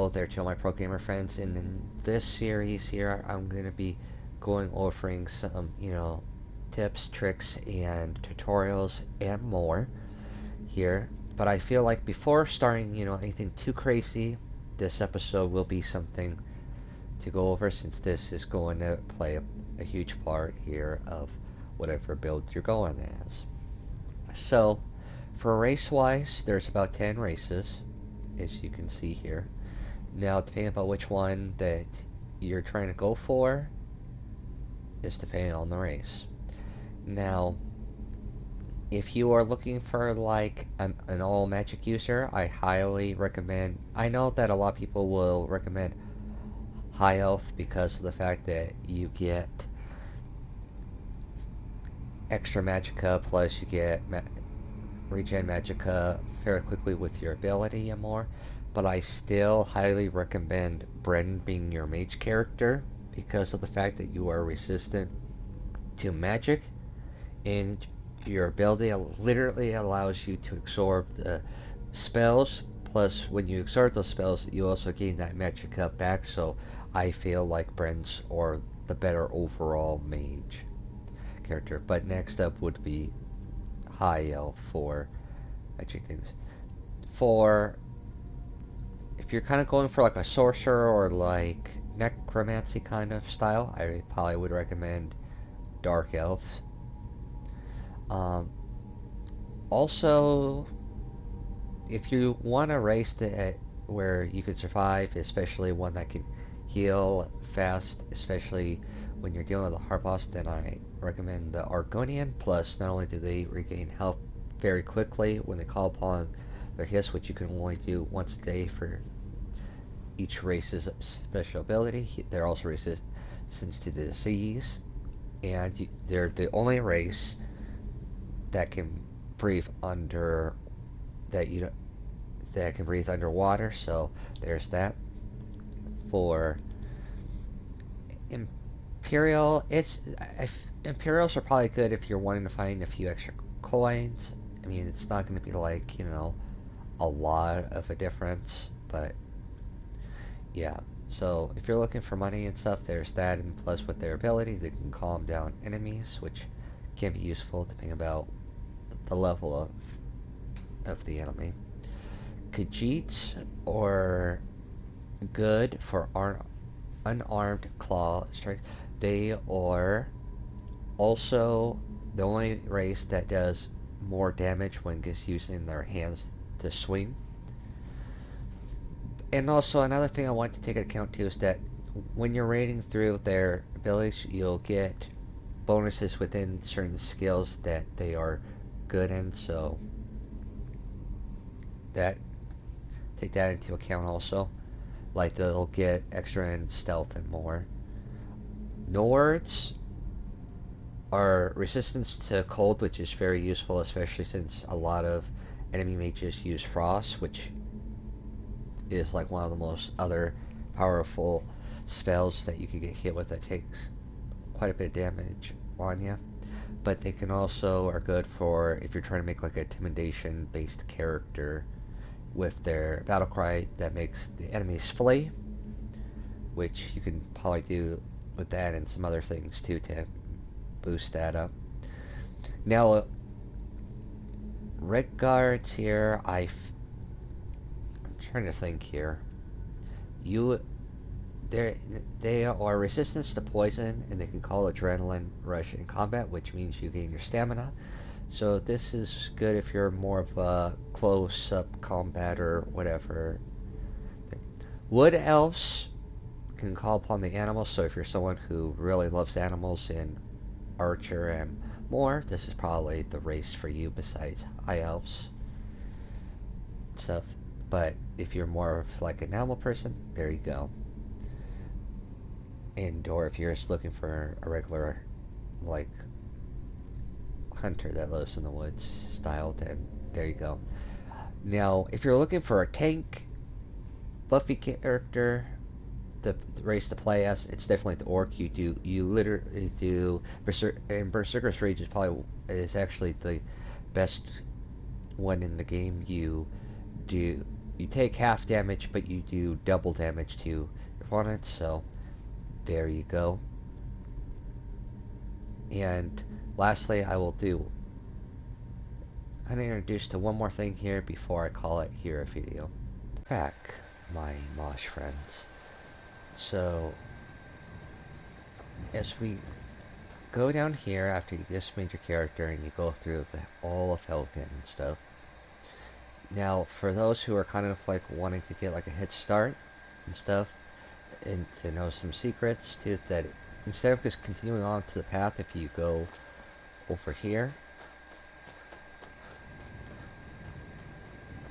Hello there to all my pro gamer friends, and in this series here I'm going to be going over some, tips, tricks, and tutorials and more here. But I feel like before starting, anything too crazy, this episode will be something to go over since this is going to play a huge part here of whatever build you're going as. So, for race-wise, there's about 10 races, as you can see here. Now, depending on which one that you're trying to go for is depending on the race. Now, if you are looking for like an all magic user, I highly recommend. I know that a lot of people will recommend high elf because of the fact that you get extra magicka, plus you get regen magicka fairly quickly with your ability and more. But I still highly recommend Bren being your mage character because of the fact that you are resistant to magic, and your ability literally allows you to absorb the spells. Plus, when you absorb those spells, you also gain that magicka back. So I feel like Bren's or the better overall mage character. But next up would be High Elf for magic things. For if you're kind of going for like a sorcerer or like necromancy kind of style, I probably would recommend Dark Elf. Also, if you want a race that where you can survive, especially one that can heal fast, especially when you're dealing with a hard boss, then I recommend the Argonian. Plus, not only do they regain health very quickly when they call upon their hits, which you can only do once a day for each race's special ability, they're also resistant to disease, and they're the only race that can breathe under that can breathe underwater. So there's that. For Imperial, Imperials are probably good if you're wanting to find a few extra coins. I mean, it's not going to be like, a lot of a difference, but yeah. So if you're looking for money and stuff, there's that, and plus with their ability, they can calm down enemies, which can be useful depending about the level of the enemy. Khajiits are good for unarmed claw strike. They are also the only race that does more damage when gets using their hands to swing. And also another thing I want to take into account too is that when you're raiding through their abilities, you'll get bonuses within certain skills that they are good in, so take that into account also. Like they'll get extra in stealth and more. Nords are resistance to cold, which is very useful, especially since a lot of enemy mages use frost, which is like one of the most other powerful spells that you can get hit with that takes quite a bit of damage on you. But they can also are good for if you're trying to make like a intimidation based character with their battle cry that makes the enemies flee, which you can probably do with that and some other things too to boost that up. Now, Red Guards here, I'm trying to think here. They are resistant to poison, and they can call adrenaline rush in combat, which means you gain your stamina. So this is good if you're more of a close-up combat or whatever. Wood elves can call upon the animals, so if you're someone who really loves animals and archer and more, this is probably the race for you besides high elves stuff. But if you're more of like an animal person, there you go. And or if you're just looking for a regular like hunter that lives in the woods style, then there you go. Now if you're looking for a tank buffy character, the race to play as, it's definitely the orc. You literally do Berserker's Rage is actually the best one in the game. You do you take half damage, but you do double damage to your opponent, so there you go. And lastly, I will do kind of introduce to one more thing here before I call it here a video. Back, my Mosh friends. So, as we go down here after you just made your character and you go through all of Helgen and stuff. Now, for those who are kind of like wanting to get like a head start and stuff, and to know some secrets too, that instead of just continuing on to the path, if you go over here,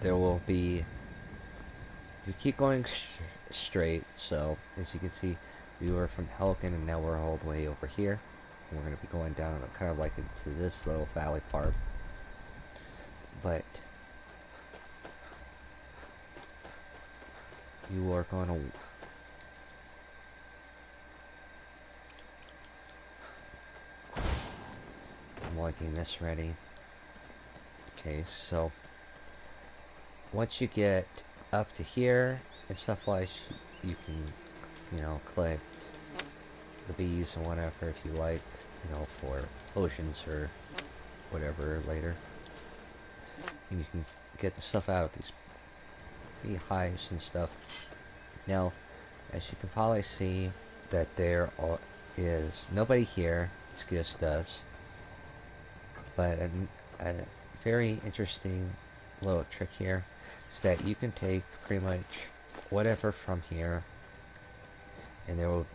there will be, if you keep going straight, so as you can see, we were from Helgen and now we're all the way over here. And we're going to be going down kind of like into this little valley part. But you are going to I'm getting this ready. Okay, so once you get up to here and stuff like, you can, you know, collect the bees and whatever if you like, you know, for potions or whatever later. And you can get the stuff out of these beehives and stuff. Now, as you can probably see, that there is nobody here, it's just us. But a very interesting little trick here is that you can take pretty much whatever from here, and there will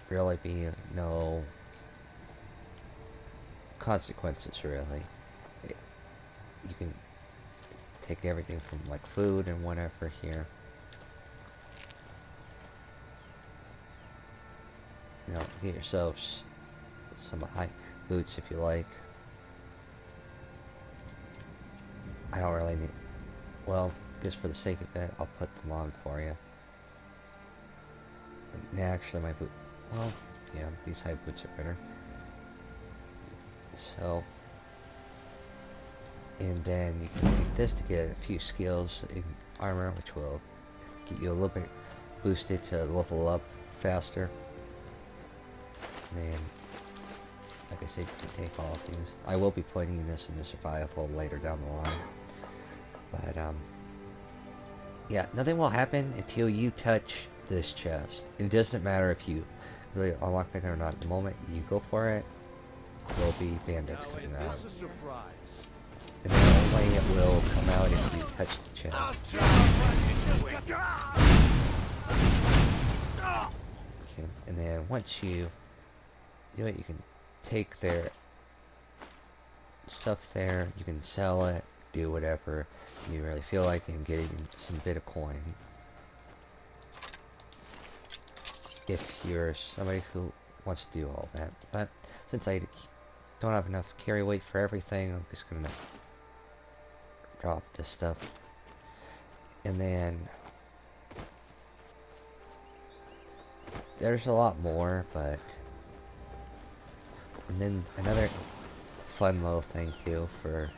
really be no consequences, really. You can take everything from like food and whatever here. You know, get yourselves some high boots if you like. I don't really need, well, just for the sake of it, I'll put them on for you. Nah, actually my boot, well, yeah, these high boots are better. So, and then you can make this to get a few skills in armor, which will get you a little bit boosted to level up faster. And then, like I said, you can take all of these. I will be putting this in the survival later down the line. But, yeah, nothing will happen until you touch this chest. It doesn't matter if you really unlock it or not. The moment you go for it, there'll be bandits coming out. And then only it will come out if you touch the chest. Okay, and then once you do it, you can take their stuff there, you can sell it, do whatever you really feel like, and getting some bit of coin. If you're somebody who wants to do all that. But since I don't have enough carry weight for everything, I'm just gonna drop this stuff. And then there's a lot more, but and then another fun little thing too for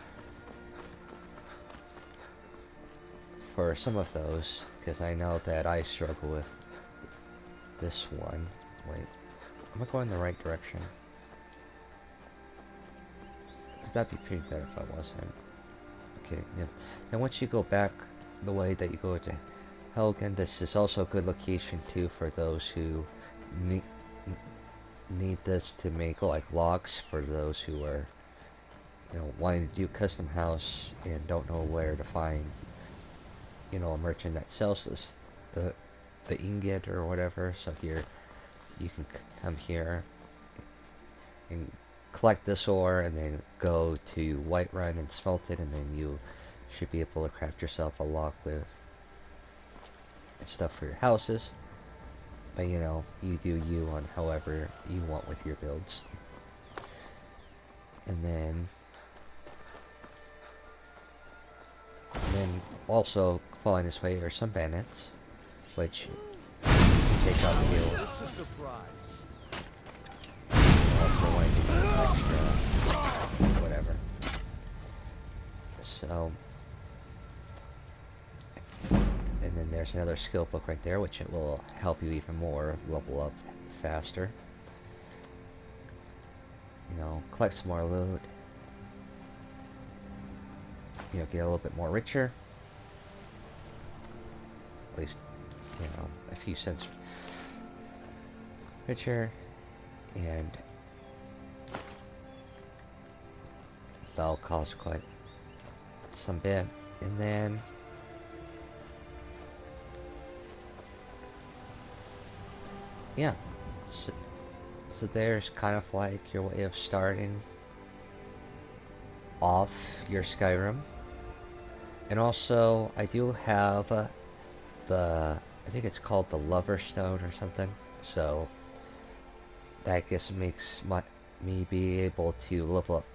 some of those, because I know that I struggle with this one. Wait, am I going the right direction? That'd be pretty good if I wasn't. Okay, yeah. Then once you go back the way that you go to Helgen, this is also a good location too for those who need this to make like logs, for those who are, you know, wanting to do custom house and don't know where to find, you know, a merchant that sells this, the ingot or whatever. So here you can come here and collect this ore and then go to Whiterun and smelt it, and then you should be able to craft yourself a lock with and stuff for your houses. But you know, you do you on however you want with your builds. And then also following this way are some bandits, which take out the hill. Also want to do extra whatever. So there's another skill book right there, which it will help you even more level up faster. You know, collect some more loot. You know, get a little bit more richer. At least, you know, a few cents richer. And that'll cost quite some bit. And then yeah, so there's kind of like your way of starting off your Skyrim. And also I do have I think it's called the Lover Stone or something, so that I guess makes me be able to level up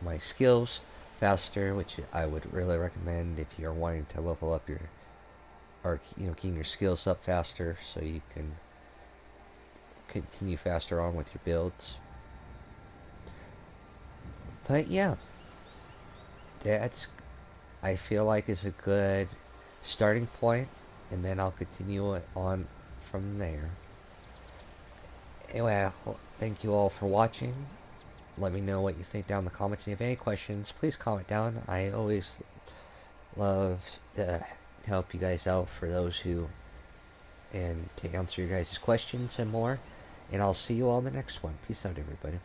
my skills faster, which I would really recommend if you're wanting to level up your, or you know, getting your skills up faster so you can continue faster on with your builds. But yeah, that's, I feel like, is a good starting point, and then I'll continue it on from there. Anyway, thank you all for watching. Let me know what you think down in the comments. And if you have any questions, please comment down. I always love to help you guys out for those who, and to answer your guys' questions and more. And I'll see you all in the next one. Peace out, everybody.